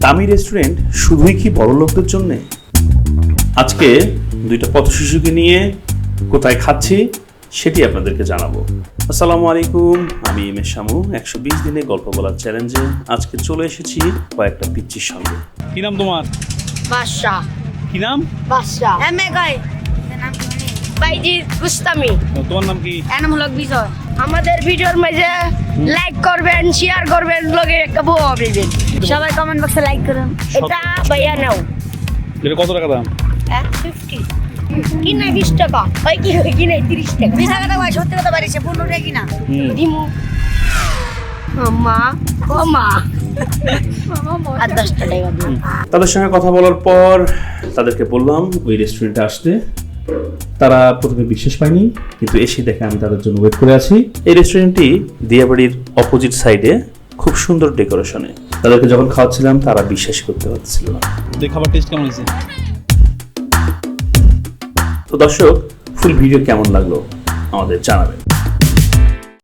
দামি রেস্টুরেন্ট শুধুই কি বড় লোকদের জন্য? আজকে দুইটা পথশিশুকে নিয়ে কোথায় খাচ্ছি সেটি আপনাদেরকে জানাবো। আসসালামু আলাইকুম, আমি এম এস শামু। 120 দিনে গল্প বলার চ্যালেঞ্জে আজকে চলে এসেছি কয়েকটা পিচ্চির সঙ্গে। কি নাম তোমার? বাদশা। কি নাম? বাদশা এমএ গাই নাম কি? বাইজি গুস্তামি। তোমার নাম কি? এনাম হলো বিজয়। আমাদের ভিডিওর মাঝে লাইক করবেন, শেয়ার করবেন, লগে একটা বউ দিবেন। সবাই কমেন্ট বক্সে লাইক করুন। এটা ভাইয়া নাও। এটা কত টাকা দাম? 50 কিনা 20 টাকা হয় কি হয় কিনা 30 টাকা 20 টাকা ভাই সত্যি কথা বাড়িছে 15 টাকা কিনা দিমু মা আর 10 টাকা দিও। তাদের সঙ্গে কথা বলার পর তাদেরকে বললাম ওই রেস্টুরেন্টে আসতে। তারা প্রথমে বিশ্বাস পায়নি, কিন্তু এসে দেখে আমি তাদের জন্য ওয়েট করে আছি। এই রেস্টুরেন্টটি দিয়াবাড়ির অপোজিট সাইডে, খুব সুন্দর ডেকোরেশনে। তাদেরকে যখন খাওয়াচ্ছিলাম তারা বিশ্বাস করতে পারছিল না। এই খাবার টেস্ট কেমন হয়েছে? তো দর্শক, ফুল ভিডিও কেমন লাগলো আমাদের জানাবেন।